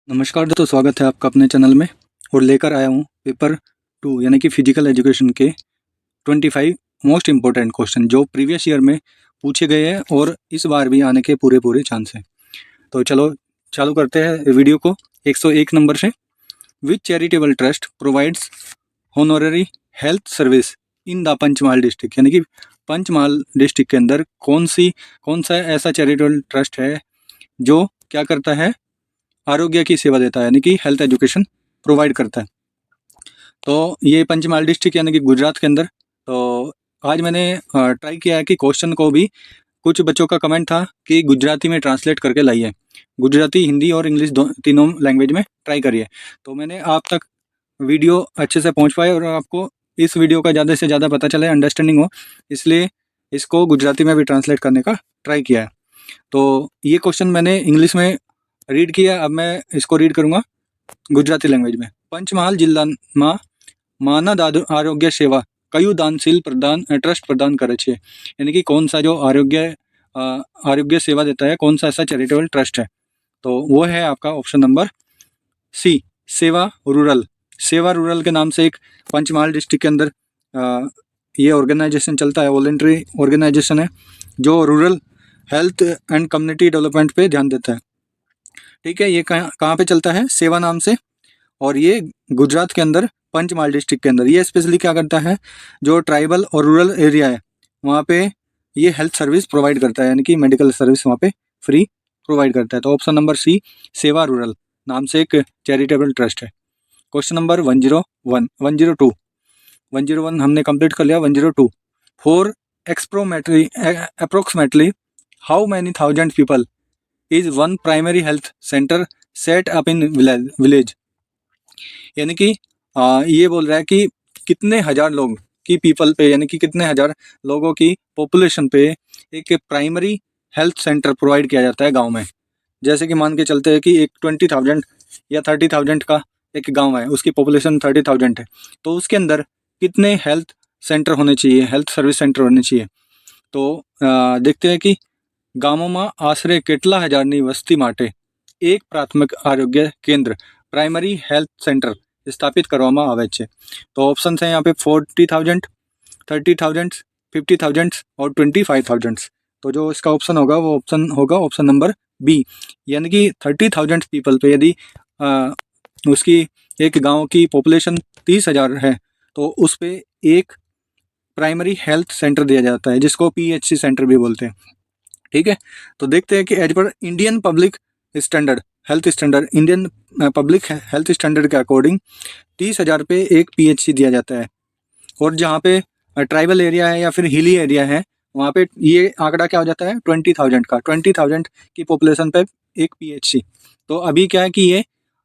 नमस्कार दोस्तों, स्वागत है आपका अपने चैनल में। और लेकर आया हूँ पेपर 2 यानी कि फिजिकल एजुकेशन के 25 मोस्ट इम्पोर्टेंट क्वेश्चन जो प्रीवियस ईयर में पूछे गए हैं और इस बार भी आने के पूरे चांस हैं। तो चलो चालू करते हैं वीडियो को 101 नंबर से। Which charitable trust provides honorary health service in the Panchmahal district, यानी कि पंचमहाल डिस्ट्रिक्ट के अंदर कौन सा ऐसा चैरिटेबल ट्रस्ट है जो क्या करता है, आरोग्य की सेवा देता है, यानी कि हेल्थ एजुकेशन प्रोवाइड करता है। तो ये पंचमहाल डिस्ट्रिक्ट यानी कि गुजरात के अंदर। तो आज मैंने ट्राई किया है कि क्वेश्चन को भी, कुछ बच्चों का कमेंट था कि गुजराती में ट्रांसलेट करके लाइए, गुजराती, हिंदी और इंग्लिश तीनों लैंग्वेज में ट्राई करिए। तो मैंने आप तक वीडियो अच्छे से पहुंच पाए और आपको इस वीडियो का ज़्यादा से ज़्यादा पता चले, अंडरस्टैंडिंग हो, इसलिए इसको गुजराती में भी ट्रांसलेट करने का ट्राई किया है। तो ये क्वेश्चन मैंने इंग्लिश में रीड किया, अब मैं इसको रीड करूँगा गुजराती लैंग्वेज में। पंचमहाल જિલ્લામાં માનદ आरोग्य सेवा કયું દાનશીલ प्रदान ट्रस्ट प्रदान करे छे, यानी कि कौन सा जो आरोग्य सेवा देता है, कौन सा ऐसा चैरिटेबल ट्रस्ट है। तो वो है आपका ऑप्शन नंबर सी, सेवा रूरल। सेवा रूरल के नाम से एक पंचमहाल डिस्ट्रिक्ट के अंदर ये ऑर्गेनाइजेशन चलता है, वॉलेंट्री ऑर्गेनाइजेशन है जो rural health and community development पे ध्यान देता है। ठीक है, ये कहाँ पे चलता है, सेवा नाम से, और ये गुजरात के अंदर पंचमहाल डिस्ट्रिक्ट के अंदर। ये स्पेशली क्या करता है, जो ट्राइबल और रूरल एरिया है वहाँ पे ये हेल्थ सर्विस प्रोवाइड करता है, यानी कि मेडिकल सर्विस वहाँ पे फ्री प्रोवाइड करता है। तो ऑप्शन नंबर सी, सेवा रूरल नाम से एक चैरिटेबल ट्रस्ट है। क्वेश्चन नंबर 101 हमने कंप्लीट कर लिया। 102, for approximately how many thousand people is one primary health centre set up in village, यानी कि ये बोल रहा है कि कितने हजार लोग की पीपल पे, यानी कि कितने हजार लोगों की पॉपुलेशन पे एक प्राइमरी हेल्थ सेंटर प्रोवाइड किया जाता है गांव में। जैसे कि मान के चलते हैं कि एक 20,000 या 30,000 का एक गांव है, उसकी पॉपुलेशन 30,000 है, तो उसके अंदर कितने हेल्थ सेंटर होने चाहिए, हेल्थ सर्विस सेंटर होने चाहिए। तो देखते हैं कि ગામોમાં આશરે કેટલા હજારની વસ્તી માટે એક પ્રાથમિક આરોગ્ય કેન્દ્ર પ્રાઇમરી હેલ્થ સેન્ટર સ્થાપિત કરવામાં આવે છે। તો ઓપ્શન છે यहाँ पे 40,000, 30,000, 50,000 और 25,000। तो जो इसका ऑप्शन होगा वो ऑप्शन होगा ऑप्शन नंबर बी, यानी कि 30,000 पीपल पे यदि उसकी एक गांव की पॉपुलेशन 30,000 है तो उस पे एक प्राइमरी हेल्थ सेंटर दिया जाता है, जिसको PHC सेंटर भी बोलते हैं। ठीक है, तो देखते हैं कि एज पर Indian public standard health standard, Indian public health standard के अकॉर्डिंग 30,000 पे एक PHC दिया जाता है। और जहाँ पे ट्राइबल एरिया है या फिर हिली एरिया है वहाँ पे ये आंकड़ा क्या हो जाता है, 20,000 का, 20,000 की पॉपुलेशन पे एक PHC। तो अभी क्या है कि ये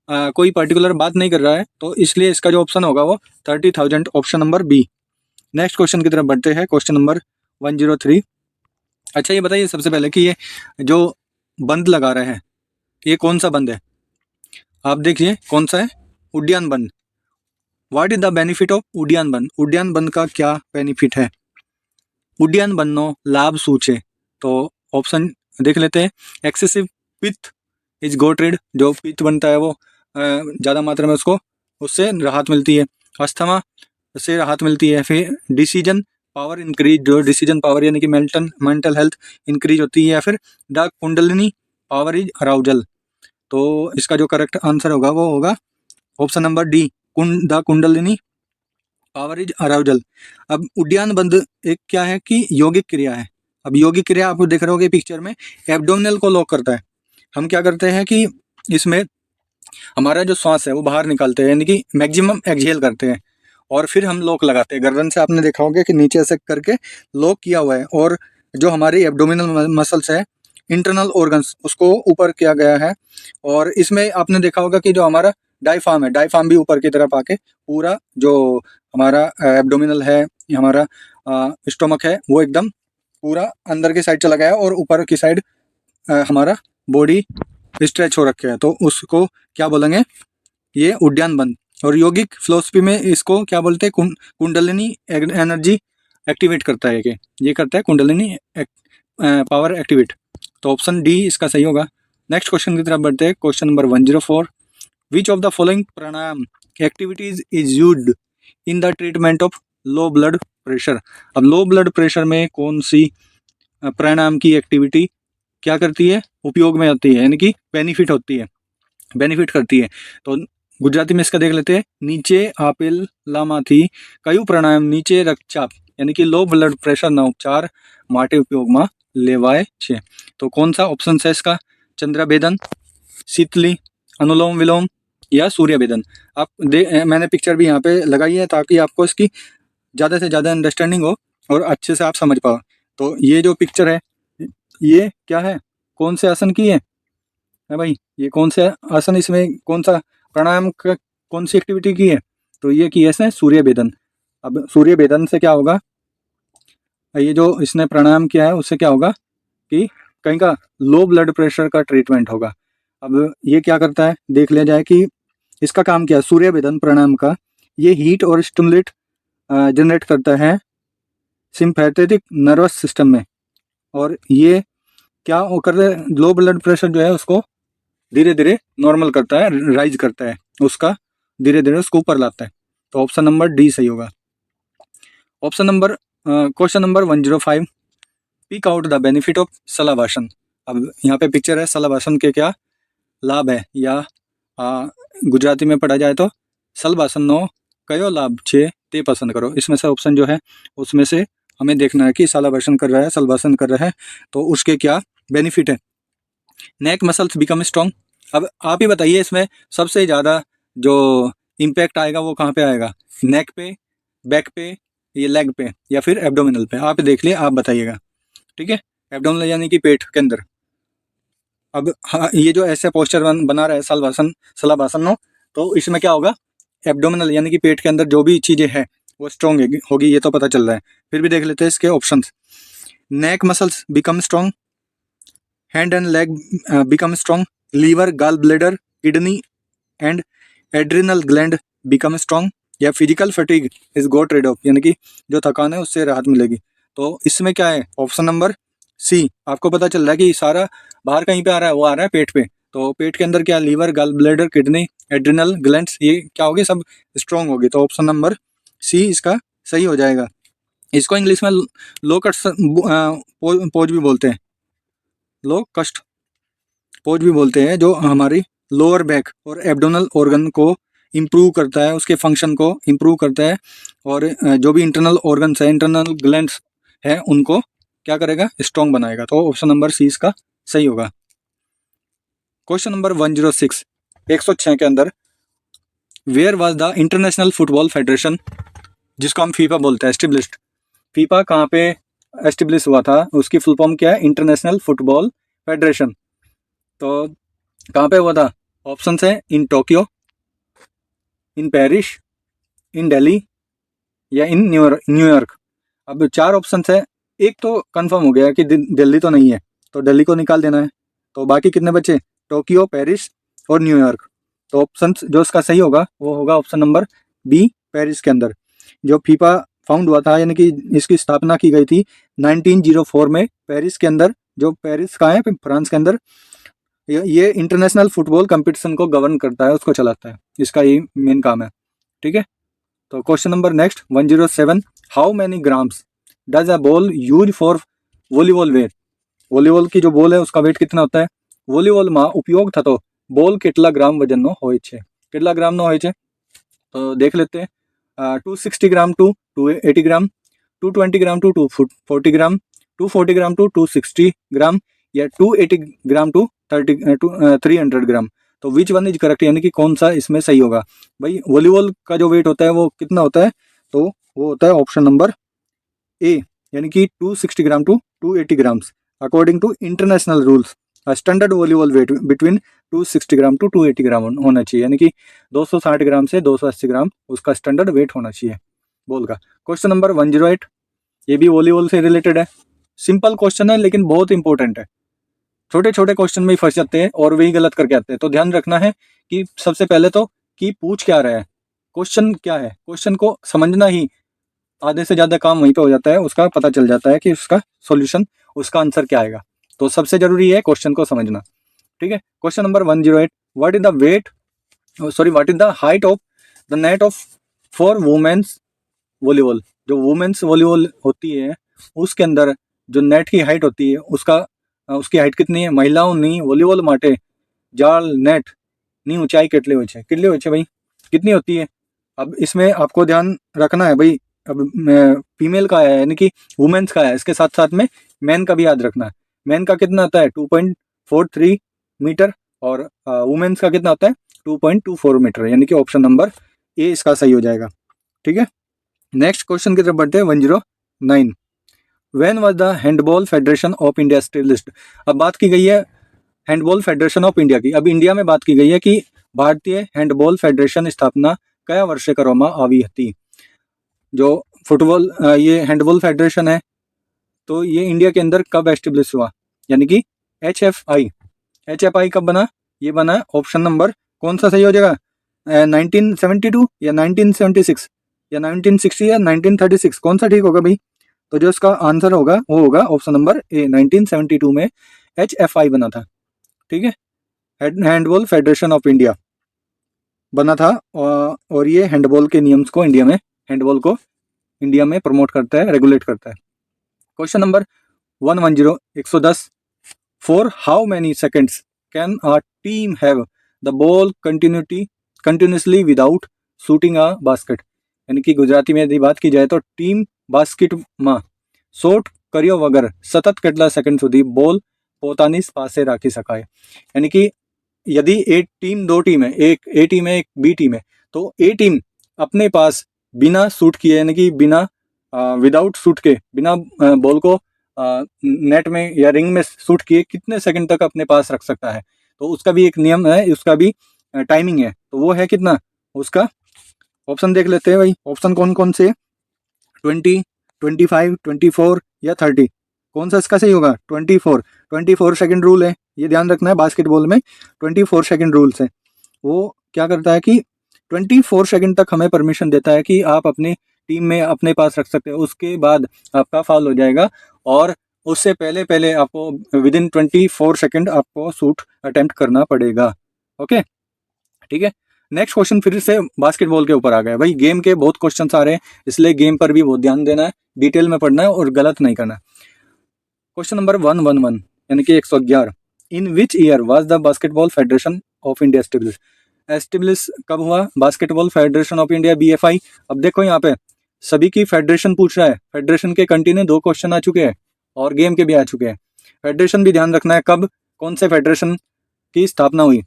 कोई पर्टिकुलर बात नहीं कर रहा है, तो इसलिए इसका जो ऑप्शन होगा वो 30,000, option number B. Next question की तरफ बढ़ते हैं, क्वेश्चन नंबर 103। अच्छा, ये बताइए सबसे पहले कि ये जो बंद लगा रहे हैं ये कौन सा बंद है। आप देखिए कौन सा है, उड्डयन बंद। What is the benefit of उड्डयन बंद, उड्डयन बंद का क्या बेनिफिट है, उड्डयन बंदनो लाभ શું છે। तो ऑप्शन देख लेते हैं। एक्सेसिव पित्त इज गोट रिड, जो पित्त बनता है वो ज़्यादा मात्रा में उससे राहत मिलती है। अस्थमा से राहत मिलती है। फिर डिसीजन पावर इंक्रीज, जो डिसीजन पावर यानी कि मेंटल हेल्थ इंक्रीज होती है। या फिर the kundalini power is arousal. तो इसका जो करेक्ट आंसर होगा वो होगा option number D, the kundalini power is arousal. अब उड्डयन बंद एक क्या है कि यौगिक क्रिया है। अब यौगिक क्रिया आप देख रहे होगे पिक्चर में, एब्डोमिनल को लॉक करता है। हम क्या करते हैं कि इसमें हमारा जो श्वास है वो बाहर निकालते हैं, यानी कि मैक्सिमम एक्सहेल करते हैं, और फिर हम लॉक लगाते हैं। गर्दन से आपने देखा होगा कि नीचे ऐसे करके लॉक किया हुआ है, और जो हमारी एब्डोमिनल मसल्स है, इंटरनल ऑर्गन्स, उसको ऊपर किया गया है। और इसमें आपने देखा होगा कि जो हमारा डायफ्राम है, डायफ्राम भी ऊपर की तरफ आके पूरा जो हमारा एब्डोमिनल है, हमारा स्टोमक है, वो एकदम पूरा अंदर की साइड चला गया है और ऊपर की साइड हमारा बॉडी स्ट्रेच हो रखे है। तो उसको क्या बोलेंगे, ये उड्डयन बंद। और योगिक फिलोसफी में इसको क्या बोलते हैं, कुंडलिनी एनर्जी एक्टिवेट करता है, कि ये करता है कुंडलिनी पावर एक्टिवेट। तो ऑप्शन डी इसका सही होगा। नेक्स्ट क्वेश्चन की तरफ बढ़ते हैं, question number 104। Which of the following pranayama activities is used in the treatment of low blood pressure. अब लो ब्लड प्रेशर में कौन सी प्राणायाम की एक्टिविटी क्या करती है, उपयोग में आती है, यानी कि बेनिफिट होती है, बेनिफिट करती है। तो गुजराती में इसका देख लेते हैं। नीचे आपेल लामाथी कयु प्राणायाम નીચે રક્તચાપ यानी कि लो ब्लड प्रेशर ना उपचार માટે ઉપયોગમાં લેવાય છે। तो कौन सा ऑप्शन है इसका? चंद्रभेदन, शीतली, अनुलोम विलोम या सूर्य भेदन। आप मैंने पिक्चर भी यहाँ पे लगाई है ताकि आपको इसकी ज़्यादा से ज़्यादा अंडरस्टैंडिंग हो और अच्छे से आप समझ पाओ। तो ये जो पिक्चर है ये क्या है, कौन से आसन की है भाई, ये कौन से आसन, इसमें कौन सा प्राणायाम का कौन सी एक्टिविटी की है? तो ये की है इसने सूर्य भेदन। अब सूर्य भेदन से क्या होगा, ये जो इसने प्राणायाम किया है उससे क्या होगा कि कहीं का लो ब्लड प्रेशर का ट्रीटमेंट होगा। अब ये क्या करता है देख लिया जाए कि इसका काम क्या है। सूर्य भेदन प्राणायाम का ये हीट और स्टिमुलेट जनरेट करता है सिंपैथेटिक नर्वस सिस्टम में, और ये क्या कर रहा है, लो ब्लड प्रेशर जो है उसको धीरे धीरे नॉर्मल करता है, राइज करता है, उसका धीरे धीरे उसको ऊपर लाता है। तो ऑप्शन नंबर डी सही होगा। Option number question number 105, pick out the benefit of Shalabhasana. अब यहाँ पे पिक्चर है, शलभासन के क्या लाभ है, या गुजराती में पढ़ा जाए तो शलभासन नो कयो लाभ छे ते पसंद करो। इसमें से ऑप्शन जो है उसमें से हमें देखना है कि शलभासन कर रहा है, शलभासन कर रहा है तो उसके क्या बेनिफिट है। नेक मसल्स बिकम स्ट्रॉन्ग। अब आप ही बताइए इसमें सबसे ज़्यादा जो इम्पैक्ट आएगा वो कहाँ पे आएगा, नेक पे, बैक पे, ये लेग पे, या फिर एब्डोमिनल पे? आप देख लिए, आप बताइएगा, ठीक है। एब्डोमिनल यानी कि पेट के अंदर। अब हाँ, ये जो ऐसे पोस्चर बना रहा है शलभासन नो, तो इसमें क्या होगा, एब्डोमिनल यानी कि पेट के अंदर जो भी चीज़ें हैं वो स्ट्रॉन्ग होगी, ये तो पता चल रहा है। फिर भी देख लेते हैं इसके options. Neck muscles become strong, hand and leg become strong, liver, gall bladder, kidney and adrenal gland become strong, या physical fatigue is got rid of, यानी कि जो थकान है उससे राहत मिलेगी। तो इसमें क्या है, ऑप्शन नंबर सी। आपको पता चल रहा है कि सारा बाहर कहीं पे आ रहा है, वो आ रहा है पेट पे। तो पेट के अंदर क्या, liver, gall bladder, kidney, adrenal glands, ये क्या होगी, सब स्ट्रॉन्ग होगी। तो ऑप्शन नंबर सी इसका सही हो जाएगा। इसको इंग्लिश में लो कस्ट पोज भी बोलते हैं, लो कस्ट पोज भी बोलते हैं, जो हमारी लोअर बैक और एब्डोमिनल ऑर्गन को इम्प्रूव करता है, उसके फंक्शन को इम्प्रूव करता है, और जो भी इंटरनल ऑर्गन्स है, इंटरनल ग्लैंड्स हैं, उनको क्या करेगा, स्ट्रॉन्ग बनाएगा। तो ऑप्शन नंबर सी इसका सही होगा। क्वेश्चन नंबर 106, 106 के अंदर, where was the international football federation, जिसको हम फीफा बोलते हैं, एस्टेब्लिश्ड। फीफा कहाँ पे एस्टेब्लिश हुआ था, उसकी फुल फॉर्म क्या है, इंटरनेशनल फुटबॉल फेडरेशन। तो कहाँ पे हुआ था, ऑप्शन है इन टोक्यो, इन पेरिस, इन दिल्ली, या इन न्यूयॉर्क। अब 4 ऑप्शन है, एक तो कंफर्म हो गया कि दिल्ली तो नहीं है, तो दिल्ली को निकाल देना है। तो बाकी कितने बचे, टोक्यो, पेरिस और न्यूयॉर्क। तो ऑप्शन जो इसका सही होगा वो होगा ऑप्शन नंबर बी, पेरिस के अंदर। जो फीफा फाउंड हुआ था, यानी कि इसकी स्थापना की गई थी 1904 में पेरिस के अंदर। जो पेरिस का है फ्रांस के अंदर, ये इंटरनेशनल फुटबॉल कंपटीशन को गवर्न करता है, उसको चलाता है, इसका ये मेन काम है, ठीक है। तो question number next 107, how many grams does a ball use for volleyball weight. Volleyball की जो बॉल है उसका वेट कितना होता है, वॉलीबॉल में उपयोग था तो बॉल કેટલા ગ્રામ વજનનો હોય છે, કેટલા ગ્રામનો હોય છે? તો દેખ લેते हैं। 260 gram to 280 gram, 220 gram to 240 gram, 240 gram to 260 gram, या 280 ग्राम टू 300 ग्राम। तो विच वन इज करेक्ट, यानी कि कौन सा इसमें सही होगा। भाई वॉलीबॉल का जो वेट होता है वो कितना होता है, तो वो होता है ऑप्शन नंबर ए, यानी कि 260 gram to 280 grams according to international rules. Standard volleyball weight between 260 gram to 280 gram होना चाहिए, यानी कि 260 ग्राम से 280 ग्राम उसका स्टैंडर्ड वेट होना चाहिए बॉल का। क्वेश्चन नंबर 108, ये भी वॉलीबॉल से रिलेटेड है। सिंपल क्वेश्चन है लेकिन बहुत इंपॉर्टेंट है। छोटे छोटे क्वेश्चन में ही फंस जाते हैं और वही गलत करके आते हैं। तो ध्यान रखना है कि सबसे पहले तो कि पूछ क्या रहा है, क्वेश्चन क्या है, क्वेश्चन को समझना ही आधे से ज़्यादा काम वहीं पे हो जाता है, उसका पता चल जाता है कि उसका सॉल्यूशन, उसका आंसर क्या आएगा। तो सबसे जरूरी है क्वेश्चन को समझना, ठीक है। Question number 108, what is the weight sorry, what is the height of the net of for women's volleyball. जो वुमेन्स वॉलीबॉल होती है उसके अंदर जो नेट की हाइट होती है उसकी हाइट कितनी है? महिलाओनी वॉलीबॉल माटे जाल नेट ની ઊંચાઈ કેટલી હોય છે भाई, कितनी होती है? अब इसमें आपको ध्यान रखना है भाई, अब फीमेल का है यानी कि वुमेन्स का है, इसके साथ साथ में मैन का भी याद रखना है। मैन का कितना आता है 2.43 मीटर और वुमेन्स का कितना होता है 2.24 मीटर, यानी कि ऑप्शन नंबर ए इसका सही हो जाएगा। ठीक है, नेक्स्ट क्वेश्चन की तरफ बढ़ते हैं 109। When was the handball federation of India established. अब बात की गई है हैंडबॉल फेडरेशन ऑफ इंडिया की। अब इंडिया में बात की गई है कि भारतीय हैंडबॉल फेडरेशन स्थापना कया वर्षे કરવામાં આવી હતી। जो फुटबॉल ये हैंडबॉल फेडरेशन है तो ये इंडिया के अंदर कब एस्टेब्लिश हुआ, यानी कि HFI कब बना? ये बना ऑप्शन नंबर कौन सा सही हो जाएगा 1972 या 1976 या 1960 या 1936, कौन सा ठीक होगा भाई? तो जो इसका आंसर होगा वो होगा ऑप्शन नंबर ए, 1972 में HFI बना था। ठीक है, हैंडबॉल फेडरेशन ऑफ इंडिया बना था और ये हैंडबॉल के नियम्स को हैंडबॉल को इंडिया में प्रमोट करता है, रेगुलेट करता है। Question number 110 110 for how many seconds can a team have the ball continuously without shooting a basket. यानी कि गुजराती में यदि बात की जाए तो टीम बास्केट में शॉट કર્યો વગર સતત કેટલા સેકન્ડ સુધી બોલ પોતાની પાસે રાખી શકાય। यानी कि यदि एक टीम, दो टीम है, एक ए टीम है एक बी टीम है, तो ए टीम अपने पास बिना शूट किए यानी कि बिना विदाउट शूट के, बिना बॉल को नेट में या रिंग में शूट किए कितने सेकंड तक अपने पास रख सकता है। तो उसका भी एक नियम है, उसका भी टाइमिंग है, तो वो है कितना। उसका ऑप्शन देख लेते हैं भाई, ऑप्शन कौन कौन से 20, 25, 24 या 30, कौन सा इसका सही होगा 24 सेकंड रूल है, ये ध्यान रखना है। बास्केटबॉल में 24 सेकंड रूल्स है। वो क्या करता है कि 24 सेकंड तक हमें परमिशन देता है कि आप अपनी टीम में अपने पास रख सकते हो, उसके बाद आपका फाउल हो जाएगा और उससे पहले आपको विद इन 24 सेकंड आपको शूट अटेम्प्ट करना पड़ेगा। ओके, ठीक है। नेक्स्ट क्वेश्चन फिर से बास्केटबॉल के ऊपर आ गया भाई। गेम के बहुत क्वेश्चन आ रहे हैं, इसलिए गेम पर भी बहुत ध्यान देना है, डिटेल में पढ़ना है और गलत नहीं करना। क्वेश्चन नंबर 111 यानी कि 111, in which year was the Basketball Federation of India establish कब हुआ Basketball Federation of India BFI। अब देखो यहाँ पे सभी की फेडरेशन पूछ रहा है, फेडरेशन के कंटिन्यू 2 क्वेश्चन आ चुके हैं और गेम के भी आ चुके हैं। फेडरेशन भी ध्यान रखना है, कब कौन से फेडरेशन की स्थापना हुई।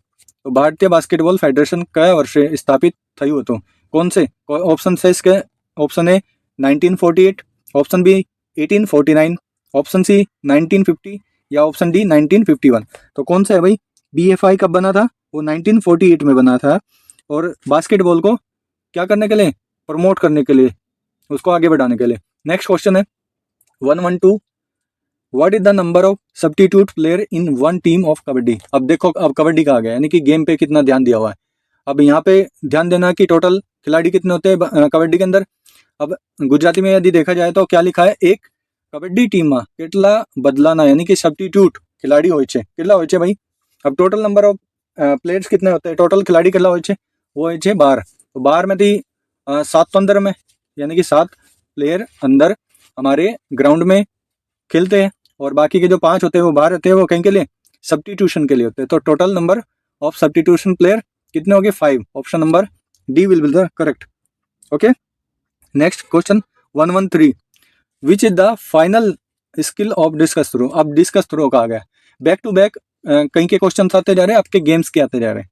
तो भारतीय बास्केटबॉल फेडरेशन कया वर्षे स्थापित થયું હતું, कौन से ऑप्शन है इसके? Option A 1948, option B 1849, option C 1950 या ऑप्शन डी 1951। तो कौन सा है भाई? BFI कब बना था? वो 1948 में बना था और बास्केटबॉल को क्या करने के लिए? प्रमोट करने के लिए, उसको आगे बढ़ाने के लिए। नेक्स्ट क्वेश्चन है 112, what is the number of substitute player in one team of kabaddi. अब देखो, अब कबड्डी का आ गया, यानी कि गेम पे कितना ध्यान दिया हुआ है। अब यहाँ पे ध्यान देना कि टोटल खिलाड़ी कितने होते हैं कबड्डी के अंदर। अब गुजराती में यदि देखा जाए तो क्या लिखा है, एक कबड्डी टीम में કેટલા બદલાના यानी कि सब्स्टिट्यूट खिलाड़ी હોય છે, કેટલા હોય છે भाई। अब टोटल नंबर ऑफ प्लेयर्स कितने होते हैं, टोटल खिलाड़ी કેટલા હોય છે, वो હોય છે 12। तो 12 में थी 7 तो अंदर में, यानी कि 7 प्लेयर अंदर हमारे ग्राउंड में खेलते हैं और बाकी के जो 5 होते हैं वो बाहर रहते हैं, वो कहीं के लिए सब्स्टिट्यूशन के लिए होते हैं। तो total number of substitution player कितने हो गए 5। Option number D will be the correct. Okay, next question 113, which is the final skill of discus throw. अब डिस्कस थ्रो का आ गया, बैक टू बैक कहीं के क्वेश्चन आते जा रहे हैं, आपके गेम्स के आते जा रहे हैं।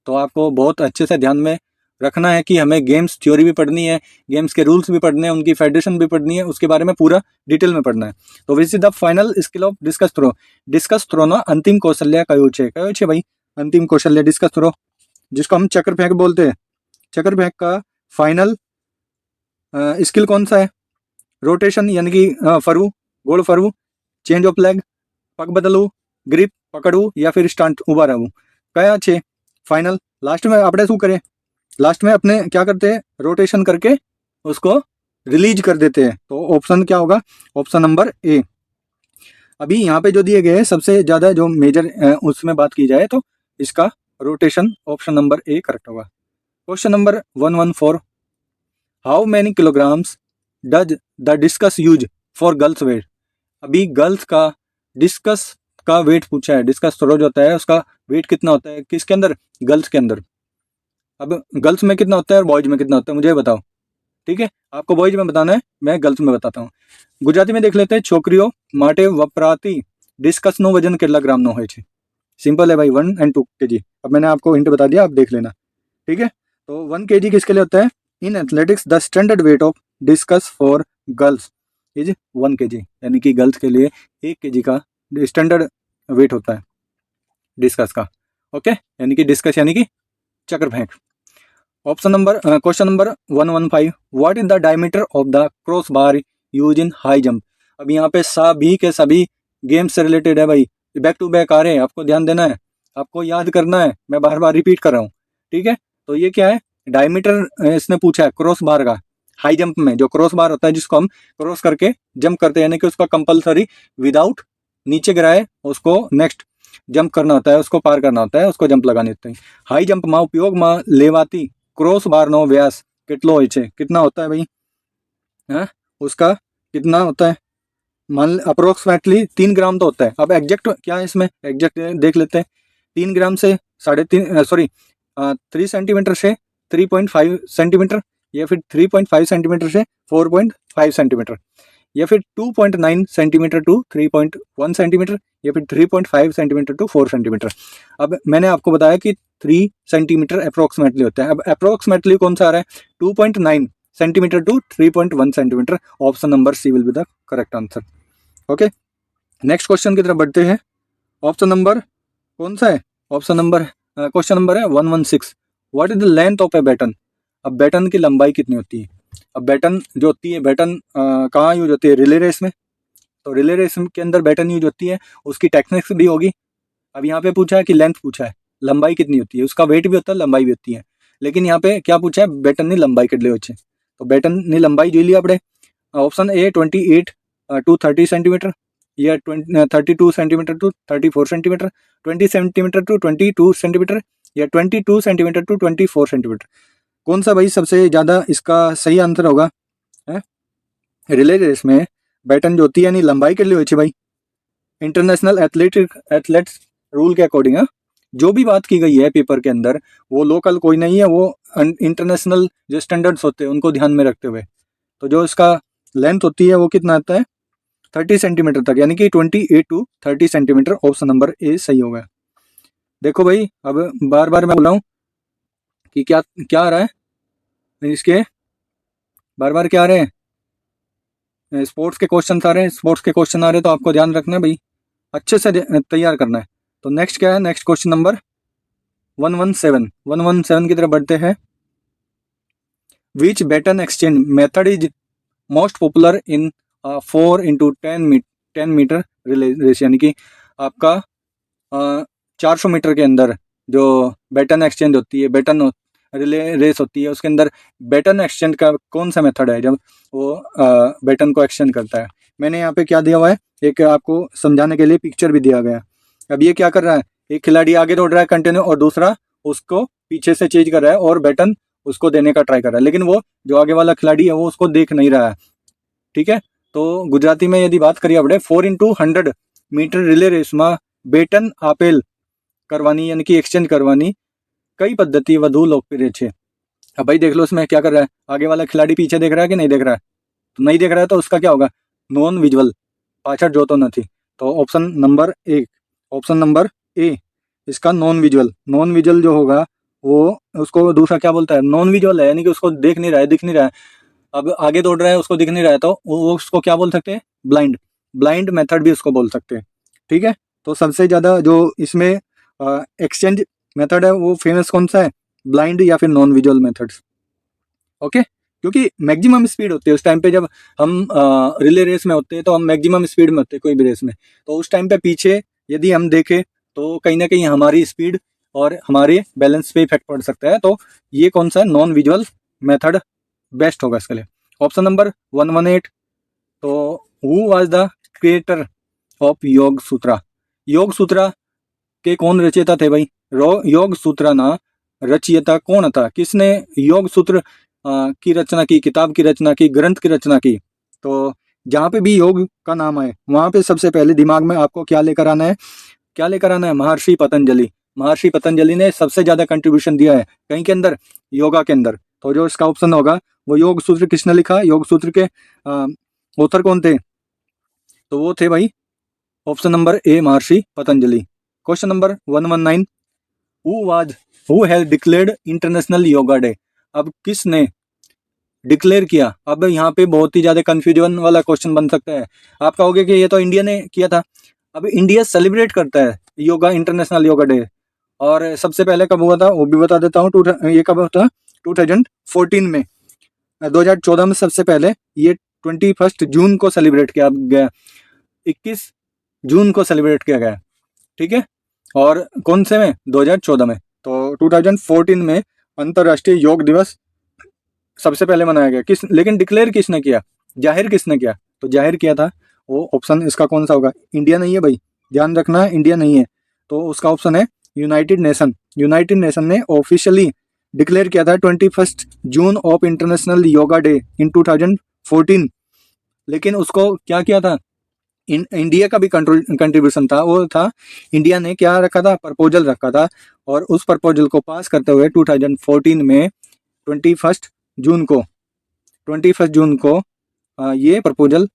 तो आपको बहुत अच्छे से ध्यान में रखना है कि हमें गेम्स थ्योरी भी पढ़नी है, गेम्स के रूल्स भी पढ़ने हैं, उनकी फेडरेशन भी पढ़नी है, उसके बारे में पूरा डिटेल में पढ़ना है। तो which is the final skill of discus throw. Discus throw ना अंतिम कौशल्य कयो छे भाई, अंतिम कौशल्य डिस्कस थ्रो, जिसको हम चक्कर फेंक बोलते हैं। चक्कर फेंक का फाइनल स्किल कौन सा है? रोटेशन यानी कि फरવું, गोल फरવું, चेंज ऑफ लेग, पग बदलવું, ग्रिप पकड़વું या फिर स्टंट ऊभा रहવું, कया छे फाइनल। लास्ट में આપણે શું કરીએ, लास्ट में अपने क्या करते हैं, रोटेशन करके उसको रिलीज कर देते हैं। तो ऑप्शन क्या होगा? ऑप्शन नंबर ए। अभी यहाँ पे जो दिए गए सबसे ज़्यादा जो मेजर उसमें बात की जाए तो इसका rotation, option number A correct होगा। Question number 114, how many kilograms does the discus use for girls weight. अभी गर्ल्स का डिस्कस का वेट पूछा है, डिस्कस थ्रो जो होता है उसका वेट कितना होता है, किसके अंदर, गर्ल्स के अंदर। अब गर्ल्स में कितना होता है और बॉयज में कितना होता है मुझे बताओ, ठीक है, आपको बॉयज में बताना है, मैं गर्ल्स में बताता हूँ। गुजराती में देख लेते हैं, छोकरियों माटे वपराती डिस्कस नो वजन કેટલા ગ્રામનો હોય છે। सिंपल है भाई, 1 and 2 kg। अब मैंने आपको हिंट बता दिया, आप देख लेना, ठीक है। तो 1 kg किसके लिए होता है, in athletics the standard weight of discuss for girls is 1 kg, यानी कि गर्ल्स के लिए 1 kg का स्टैंडर्ड वेट होता है डिस्कस का, ओके, यानी कि डिस्कस यानी कि चक्र फेंक। Option number question number 115, what is the diameter of the cross bar use in high jump. अब यहाँ पे सभी के सभी गेम्स से रिलेटेड है भाई, बैक टू बैक आ रहे हैं, आपको ध्यान देना है, आपको याद करना है, मैं बार बार रिपीट कर रहा हूँ, ठीक है। तो ये क्या है, डायमीटर इसने पूछा है क्रॉस बार का, हाई जंप में जो क्रॉस बार होता है जिसको हम क्रॉस करके जंप करते हैं, यानी कि उसका कंपलसरी विदाउट नीचे गिराए उसको नेक्स्ट जंप करना होता है, उसको पार करना होता है, उसको जंप लगानी होती है। हाई जंप में उपयोग में लेवाती क्रॉस बार नो व्यास कितना હોય છે, कितना होता है भाई, हाँ, उसका कितना होता है, मान अप्रोक्सीमेटली 3 ग्राम तो होता है। अब एग्जैक्ट क्या है इसमें, एग्जैक्ट देख लेते हैं, 3 ग्राम से 3.5 सॉरी 3 सेंटीमीटर से 3.5 सेंटीमीटर, या फिर 3.5 सेंटीमीटर से 4.5 सेंटीमीटर, या फिर 2.9 सेंटीमीटर टू 3.1 सेंटीमीटर, या फिर 3.5 सेंटीमीटर टू 4 सेंटीमीटर। अब मैंने आपको बताया कि 3 सेंटीमीटर अप्रोक्सीमेटली होता है। अब अप्रोक्सीमेटली कौन सा आ रहा है, 2.9 centimetre to 3.1 centimetre, option number C will be the correct answer, okay. Next question की तरफ बढ़ते हैं, ऑप्शन नंबर कौन सा है, ऑप्शन नंबर क्वेश्चन नंबर है 116, what is the length of a baton. अब बैटन की लंबाई कितनी होती है। अब बैटन जो होती है, बैटन कहाँ यूज होती है, रिले रेस में, तो रिले रेस के अंदर बैटन यूज होती है, उसकी टेक्निक्स भी होगी। अब यहाँ पे पूछा है कि लेंथ पूछा है, लंबाई कितनी होती है, उसका वेट भी होता है, लंबाई भी होती है, लेकिन यहाँ पे क्या पूछा है, बैटन की लंबाई કેટલી હોય છે, तो बैटन की लंबाई જોઈ ली આપણે। ऑप्शन ए 28 टू 30 सेंटीमीटर, या 32 centimetre to 34 centimetre, 20 centimetre to 22 centimetre, या 22 सेंटीमीटर टू 24 सेंटीमीटर। कौन सा भाई सबसे ज़्यादा इसका सही आंसर होगा, है रिले रेस में बैटन जो होती है यानी लंबाई के लिए होती है भाई, इंटरनेशनल एथलेट्स रूल के अकॉर्डिंग है, जो भी बात की गई है पेपर के अंदर वो लोकल कोई नहीं है, वो इंटरनेशनल जो स्टैंडर्ड्स होते हैं उनको ध्यान में रखते हुए, तो जो इसका लेंथ होती है वो कितना आता है 30 सेंटीमीटर तक, यानी कि 28 to 30 centimetre, option number A सही होगा। देखो भाई, अब बार बार मैं बोल रहा हूँ कि क्या क्या आ रहा है इसके, बार बार क्या आ रहे हैं, स्पोर्ट्स के क्वेश्चन आ रहे हैं, स्पोर्ट्स के क्वेश्चन आ रहे हैं, तो आपको ध्यान रखना है भाई, अच्छे से तैयार करना है। तो नेक्स्ट क्या है, नेक्स्ट क्वेश्चन नंबर 117 की तरफ बढ़ते हैं। Which baton exchange method is most popular in 4 into 10 metre relay race, यानी कि आपका 400 मीटर के अंदर जो बैटन एक्सचेंज होती है, बैटन रिले रेस होती है, उसके अंदर बैटन एक्सचेंज का कौन सा मेथड है जब वो बैटन को एक्सचेंज करता है। मैंने यहाँ पे क्या दिया हुआ है, एक आपको समझाने के लिए पिक्चर भी दिया गया। अब ये क्या कर रहा है, एक खिलाड़ी आगे दौड़ रहा है कंटिन्यू, और दूसरा उसको पीछे से चेंज कर रहा है और बैटन उसको देने का ट्राई कर रहा है, लेकिन वो जो आगे वाला खिलाड़ी है वो उसको देख नहीं रहा है, ठीक है। तो गुजराती में यदि बात करिए આપણે 4 into 100 मीटर रिले रेस में બેટન આપેલ करवानी यानी कि एक्सचेंज करवानी कई पद्धति વધુ लोकप्रिय है। अब भाई देख लो इसमें क्या कर रहा है, आगे वाला खिलाड़ी पीछे देख रहा है कि नहीं देख रहा है, तो नहीं देख रहा है तो उसका क्या होगा, नॉन विजुअल, पाछड़ जो तो नहीं, तो ऑप्शन नंबर ए इसका नॉन विजुअल जो होगा वो उसको दूसरा क्या बोलता है, नॉन विजुअल है, यानी कि उसको देख नहीं रहा है, दिख नहीं रहा है। अब आगे दौड़ रहा है उसको दिख नहीं रहा है, तो वो उसको क्या बोल सकते हैं, ब्लाइंड मेथड भी उसको बोल सकते हैं, ठीक है। तो सबसे ज़्यादा जो इसमें एक्सचेंज मेथड है वो फेमस कौन सा है, ब्लाइंड या फिर नॉन विजुअल मेथड्स, ओके। क्योंकि मैक्सिमम स्पीड होती है उस टाइम पे जब हम रिले रेस में होते हैं, तो हम मैक्सिमम स्पीड में होते हैं कोई भी रेस में, तो उस टाइम पे पीछे यदि हम देखें तो कहीं ना कहीं हमारी स्पीड और हमारे बैलेंस पे इफेक्ट पड़ सकता है। तो ये कौन सा नॉन विजुअल मेथड बेस्ट होगा इसके लिए, ऑप्शन नंबर 118। तो who was the creator of योग सूत्रा के कौन रचयिता थे भाई? योग सूत्र ना रचयिता कौन था? किसने योग सूत्र की रचना की, किताब की रचना की, ग्रंथ की रचना की? तो जहाँ पे भी योग का नाम आए वहां पे सबसे पहले दिमाग में आपको क्या लेकर आना है? क्या लेकर आना है? महर्षि पतंजलि। महर्षि पतंजलि ने सबसे ज्यादा कंट्रीब्यूशन दिया है कहीं के अंदर, योगा के अंदर। तो जो इसका ऑप्शन होगा वो योग सूत्र किसने लिखा? योग सूत्र के ऑथर कौन थे? तो वो थे भाई option number A, Maharshi Patanjali. Question number 119, who has declared international yoga day? अब किसने डिक्लेयर किया? अब यहाँ पे बहुत ही ज्यादा कंफ्यूजन वाला क्वेश्चन बन सकता है। आप कहोगे कि ये तो इंडिया ने किया था। अब इंडिया सेलिब्रेट करता है योगा, इंटरनेशनल योगा डे। और सबसे पहले कब हुआ था वो भी बता देता हूँ। ये कब हुआ था? 2014 में। 2014 में सबसे पहले ये 21 जून को सेलिब्रेट किया गया, 21 जून को सेलिब्रेट किया गया, ठीक है। और कौन से में? 2014 में। तो 2014 में अंतर्राष्ट्रीय योग दिवस सबसे पहले मनाया गया। लेकिन डिक्लेयर किसने किया, जाहिर किसने किया? तो जाहिर किया था वो ऑप्शन इसका कौन सा होगा? इंडिया नहीं है भाई, ध्यान रखना, इंडिया नहीं है। तो उसका ऑप्शन है यूनाइटेड नेशन। यूनाइटेड नेशन ने ऑफिशियली डिक्लेयर किया था 21 June of international yoga day in 2014। लेकिन उसको क्या किया था? इंडिया का भी कंट्रीब्यूशन था। वो था, इंडिया ने क्या रखा था? प्रपोजल रखा था। और उस प्रपोजल को पास करते हुए 2014 में 21 जून को 21 जून को ये प्रपोजल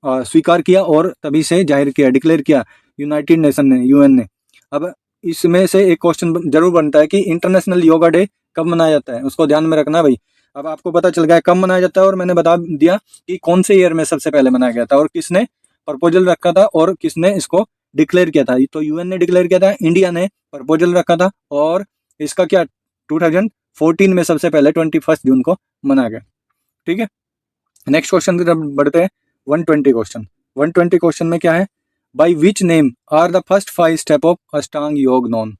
स्वीकार किया और तभी से जाहिर किया, डिक्लेयर किया यूनाइटेड नेशन ने, यूएन ने। अब इसमें से एक क्वेश्चन जरूर बनता है कि इंटरनेशनल योगा डे कब मनाया जाता है? उसको ध्यान में रखना भाई। अब आपको पता चल गया कब मनाया जाता है और मैंने बता दिया कि कौन से ईयर में सबसे पहले मनाया गया था और किसने प्रपोजल रखा था और किसने इसको डिक्लेयर किया था। तो यूएन ने डिक्लेयर किया था, इंडिया ने प्रपोजल रखा था और इसका क्या 2014 में सबसे पहले 21 जून को मनाया गया, ठीक है। नेक्स्ट क्वेश्चन की तरफ बढ़ते हैं। 120 क्वेश्चन। 120 क्वेश्चन में क्या है? By which name are the first 5 step of Ashtanga yoga known?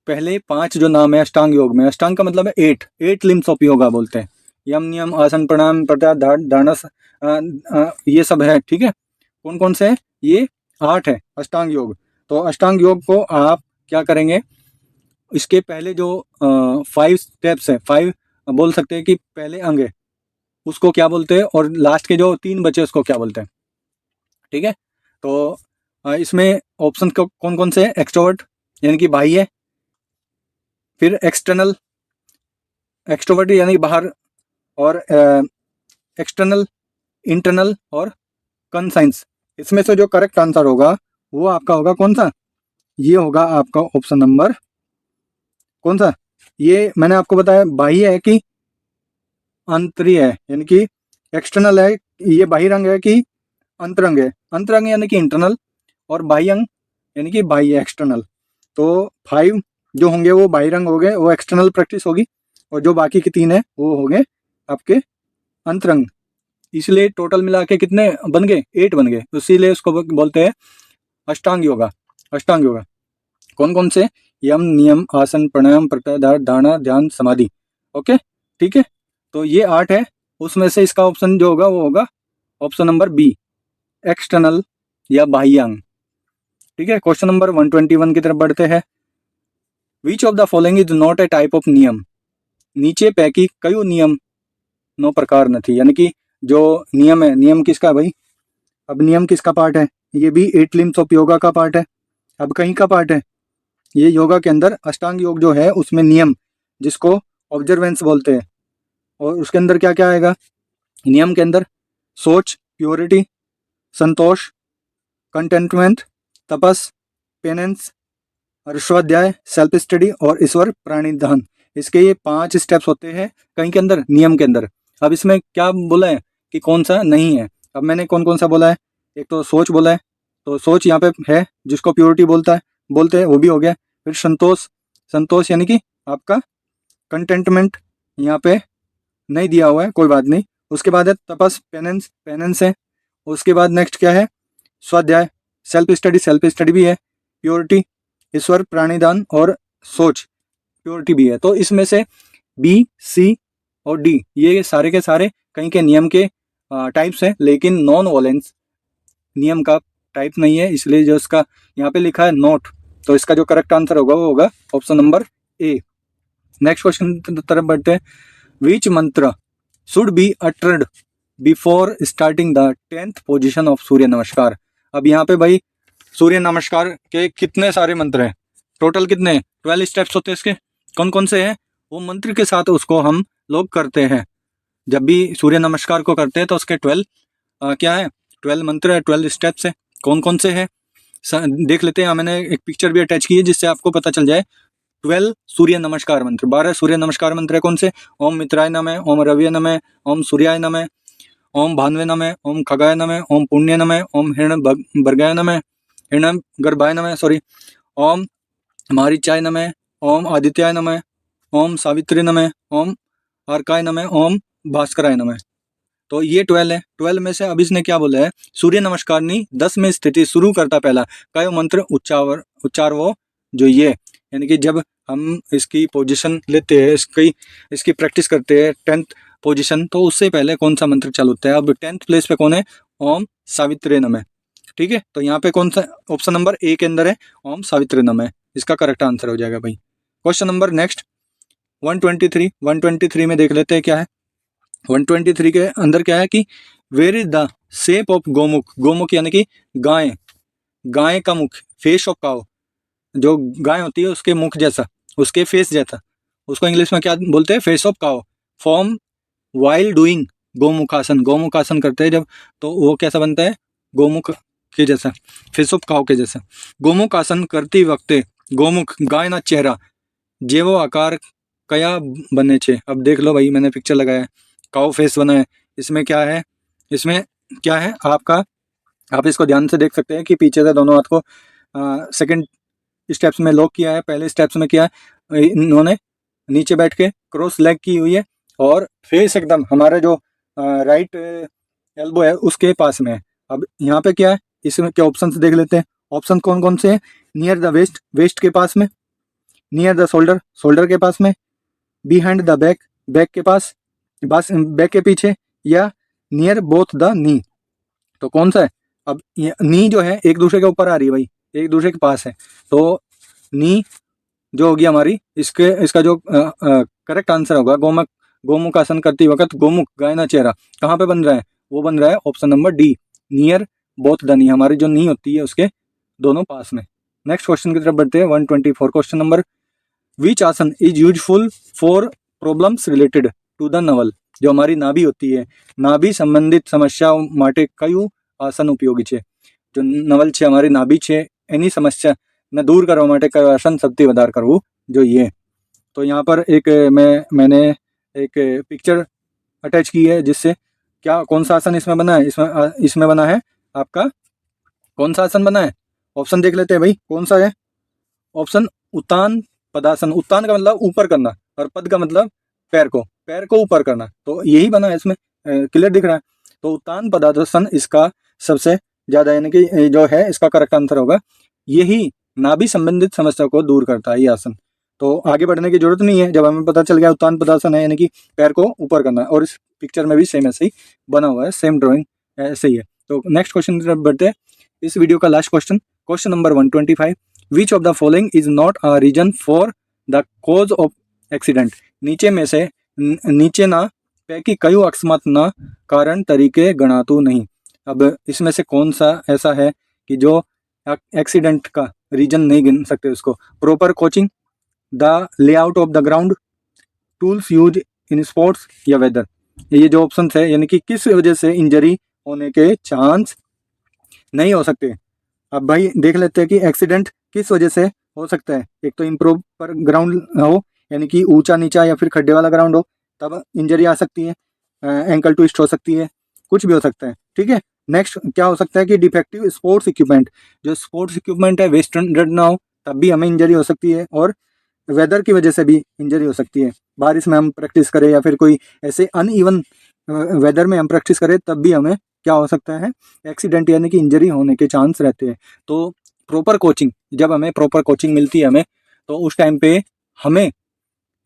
पहले 5 जो नाम है अष्टांग योग में, अष्टांग का मतलब है 8 लिम्स ऑफ योगा बोलते हैं। यम, नियम, आसन, प्राणायाम, प्रत्याहार, धारणा, ये सब है, ठीक है। कौन कौन से? ये 8 है अष्टांग योग। तो अष्टांग योग को आप क्या करेंगे? इसके पहले जो 5 स्टेप्स है, 5 बोल सकते हैं कि पहले अंग है, उसको क्या बोलते हैं, और लास्ट के जो 3 बचे उसको क्या बोलते हैं, ठीक है। तो इसमें ऑप्शन कौन कौन से? एक्सट्रोवर्ट यानी कि बाह्य, फिर एक्सटर्नल, एक्सट्रोवर्ट यानी बाहर, और एक्सटर्नल, इंटरनल और कंसाइंस। इसमें से जो करेक्ट आंसर होगा वो आपका होगा कौन सा? ये होगा आपका ऑप्शन नंबर कौन सा? ये मैंने आपको बताया बाह्य है कि अंतरीय है, यानी कि एक्सटर्नल है, ये बाह्यरंग है कि अंतरंग है? अंतरंग यानी कि इंटरनल, और बाह्यंग यानी कि बाह्य, एक्सटर्नल। तो 5 जो होंगे वो बाह्यरंग हो गए, वो एक्सटर्नल प्रैक्टिस होगी, और जो बाकी के 3 है वो हो गए आपके अंतरंग। इसलिए टोटल मिला के कितने बन गए? 8 बन गए। इसीलिए उसको बोलते हैं अष्टांग योगा। अष्टांग योगा कौन कौन से? यम, नियम, आसन, प्राणायाम, प्रत्याहार, धारणा, ध्यान, समाधि। ओके, ठीक है। तो ये 8 है, उसमें से इसका ऑप्शन जो होगा वो होगा ऑप्शन नंबर बी, एक्सटर्नल या बाह्यांग, ठीक है। क्वेश्चन नंबर 121 की तरफ बढ़ते हैं। विच of the following is not a type of नियम? नीचे पैकी कई नियम नो प्रकार न थी, यानी कि जो नियम है, नियम किसका है भाई? अब नियम किसका पार्ट है? ये भी 8 लिम्स ऑफ योगा का पार्ट है। अब कहीं का पार्ट है? ये योगा के अंदर अष्टांग योग जो है उसमें नियम, जिसको ऑब्जर्वेंस बोलते हैं, और उसके अंदर क्या क्या आएगा? नियम के अंदर सोच, प्योरिटी, संतोष, कंटेंटमेंट, तपस, पेनेंस, स्वाध्याय, सेल्फ स्टडी और ईश्वर प्राणिधान। इसके ये 5 स्टेप्स होते हैं कहीं के अंदर, नियम के अंदर। अब इसमें क्या बोला है कि कौन सा नहीं है? अब मैंने कौन कौन सा बोला है? एक तो सोच बोला है, तो सोच यहाँ पे है, जिसको प्योरिटी बोलते हैं, वो भी हो गया। फिर संतोष, संतोष यानी कि आपका कंटेंटमेंट यहाँ पे नहीं दिया हुआ है, कोई बात नहीं। उसके बाद है तपस, पेनेंस, पेनेंस है। उसके बाद नेक्स्ट क्या है? स्वाध्याय, सेल्फ स्टडी भी है। प्योरिटी, ईश्वर प्राणिदान, और सोच, प्योरिटी भी है। तो इसमें से बी, सी और डी ये सारे के सारे कहीं के नियम के टाइप्स हैं, लेकिन नॉन वॉलेंस नियम का टाइप नहीं है, इसलिए जो इसका यहाँ पे लिखा है नॉट, तो इसका जो करेक्ट आंसर होगा वो होगा option number A. Next question की तरफ बढ़ते हैं। Which mantra should be uttered before starting the 10th position of Surya Namaskar. अब यहाँ पे भाई सूर्य नमस्कार के कितने सारे मंत्र हैं, टोटल कितने 12 स्टेप्स होते हैं इसके, कौन कौन से हैं, वो मंत्र के साथ उसको हम लोग करते हैं। जब भी सूर्य नमस्कार को करते हैं तो उसके 12 क्या है, 12 मंत्र है, 12 स्टेप्स है, कौन कौन से हैं देख लेते हैं। मैंने एक पिक्चर भी अटैच की है जिससे आपको पता चल जाए। 12 सूर्य नमस्कार मंत्र, 12 सूर्य नमस्कार मंत्र है कौन से, ओम मित्राय नमः, ओम रविये नमः, ओम सूर्याय नमः, ओम भान्वे नमः, ओम खगाय नमः, ओम पुण्य नमः, ओम हिरण्यवर्गाय नमः, हिरण्यगर्भाय नमः, सॉरी, ओम मारीचाय नमः, ओम आदित्याय नमः, ओम सावित्री नमः, ओम अर्काय नमः, ओम भास्कराय नमः। तो ये 12 है। 12 में से अब इसने क्या बोला है, सूर्य नमस्कार नी 10 में स्थिति शुरू करता पहला काय मंत्र उच्चार वो जो ये, यानी कि जब हम इसकी पोजीशन लेते हैं, इसकी प्रैक्टिस करते हैं 10th पोजीशन, तो उससे पहले कौन सा मंत्र चालू होता है। अब 10th प्लेस पे कौन है, ओम सावित्री नमः। ठीक है, तो यहाँ पे कौन सा ऑप्शन नंबर ए के अंदर है ओम सावित्री नमः, इसका करेक्ट आंसर हो जाएगा भाई। क्वेश्चन नंबर नेक्स्ट 123 में देख लेते हैं क्या है। 123 के अंदर क्या है कि where is the shape of Gomukh, Gomukh यानी कि गाय, गाय का मुख, फेस ऑफ काउ, जो गाय होती है उसके मुख जैसा, उसके फेस जैसा, उसको इंग्लिश में क्या बोलते हैं, face of cow, form while doing Gomukhasana, Gomukhasana करते हैं जब, तो वो कैसा बनता है, गोमुख के जैसा, फेस ऑफ काउ के जैसा। गोमुख आसन करती वक्त गोमुख गाय ना चेहरा जेवो आकार कया बने छे। अब देख लो भाई, मैंने पिक्चर लगाया है, काउ फेस बना है, इसमें क्या है, इसमें क्या है आपका, आप इसको ध्यान से देख सकते हैं कि पीछे से दोनों हाथ को सेकंड स्टेप्स में लॉक किया है, पहले स्टेप्स में किया है इन्होंने नीचे बैठ के क्रॉस लेग की हुई है, और फेस एकदम हमारे जो राइट एल्बो है उसके पास में है। अब यहाँ पे क्या है, इसमें क्या ऑप्शन देख लेते हैं, ऑप्शन कौन कौन से हैं, नियर द वेस्ट, वेस्ट के पास में, नियर द शोल्डर, शोल्डर के पास में, बिहाइंड द बैक, बैक के पास, बस बैक के पीछे, या नियर बोथ द नी। तो कौन सा है, अब नी जो है एक दूसरे के ऊपर आ रही है भाई, एक दूसरे के पास है, तो नी जो होगी हमारी, इसका जो करेक्ट आंसर होगा गोमुख आसन करती वक्त गोमुख गाय ना चेहरा कहाँ पे बन रहा है, वो बन रहा है option number D, near both the knee, हमारी जो नी होती है उसके दोनों पास में। नेक्स्ट क्वेश्चन की तरफ बढ़ते हैं। 124 question number, which asana is useful for problems related to the navel. जो हमारी नाभि होती है, नाभि संबंधित समस्याओं માટે કયું આસન ઉપયોગી છે। जो नवल છે हमारी नाभि છે એની समस्या ने दूर કરવા માટે કયું આસન સૌથી વધારે કરવું જોઈએ। तो यहाँ पर एक मैंने एक पिक्चर अटैच की है जिससे क्या कौन सा आसन इसमें बना है, इसमें बना है आपका, कौन सा आसन बना है, ऑप्शन देख लेते हैं भाई कौन सा है। ऑप्शन उत्तान पदासन, उत्तान का मतलब ऊपर करना और पद का मतलब पैर को ऊपर करना, तो यही बना है इसमें, क्लियर दिख रहा है। तो उत्तान पदासन इसका सबसे ज्यादा यानी कि जो है इसका करेक्ट आंसर होगा, यही नाभि संबंधित समस्या को दूर करता है ये आसन। तो आगे बढ़ने की जरूरत नहीं है, जब हमें पता चल गया उत्तान पदासन है यानी कि पैर को ऊपर करना है, और इस पिक्चर में भी सेम ऐसे ही बना हुआ है, सेम ड्राइंग ऐसे ही है। तो नेक्स्ट क्वेश्चन की तरफ बढ़ते हैं, इस वीडियो का last question, question number 125, which of the following is not a reason for the cause of accident. नीचे में से नीचे ना पैकी कयु अकस्मात ना कारण तरीके गणातु नहीं। अब इसमें से कौन सा ऐसा है कि जो एक्सीडेंट का रीजन नहीं गिन सकते उसको, proper coaching, the layout of the ground, tools use in sports, या वेदर। ये जो ऑप्शन है यानी कि किस वजह से इंजरी होने के चांस नहीं हो सकते। अब भाई देख लेते हैं कि एक्सीडेंट किस वजह से हो सकता है। एक तो इम्प्रॉपर ग्राउंड हो यानी कि ऊंचा नीचा या फिर खड्डे वाला ग्राउंड हो, तब इंजरी आ सकती है, एंकल ट्विस्ट हो सकती है, कुछ भी हो सकता है। ठीक है, नेक्स्ट क्या हो सकता है कि डिफेक्टिव स्पोर्ट्स इक्विपमेंट, जो स्पोर्ट्स इक्विपमेंट है वे स्टैंडर्ड ना हो तब भी हमें इंजरी हो सकती है, और वेदर की वजह से भी इंजरी हो सकती है। बारिश में हम प्रैक्टिस करें या फिर कोई ऐसे अनइवन वेदर में हम प्रैक्टिस करें तब भी हमें क्या हो सकता है, एक्सीडेंट यानी कि इंजरी होने के चांस रहते हैं। तो प्रॉपर कोचिंग, जब हमें प्रॉपर कोचिंग मिलती है हमें, तो उस टाइम पे हमें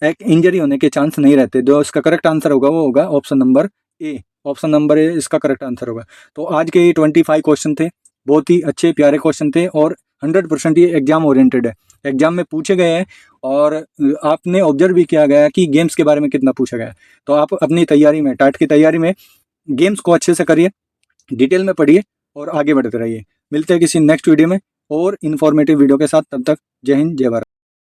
एक इंजरी होने के चांस नहीं रहते। जो इसका करेक्ट आंसर होगा वो होगा ऑप्शन नंबर ए, ऑप्शन नंबर ए इसका करेक्ट आंसर होगा। तो आज के 25 क्वेश्चन थे, बहुत ही अच्छे प्यारे क्वेश्चन थे, और 100% ये एग्जाम ओरिएंटेड है, एग्जाम में पूछे गए हैं और आपने ऑब्जर्व भी किया गया कि गेम्स के बारे में कितना पूछा गया है। तो आप अपनी तैयारी में, टाट की तैयारी में गेम्स को अच्छे से करिए, डिटेल में पढ़िए और आगे बढ़ते रहिए। मिलते हैं किसी नेक्स्ट वीडियो में और इन्फॉर्मेटिव वीडियो के साथ, तब तक जय हिंद जय भारत।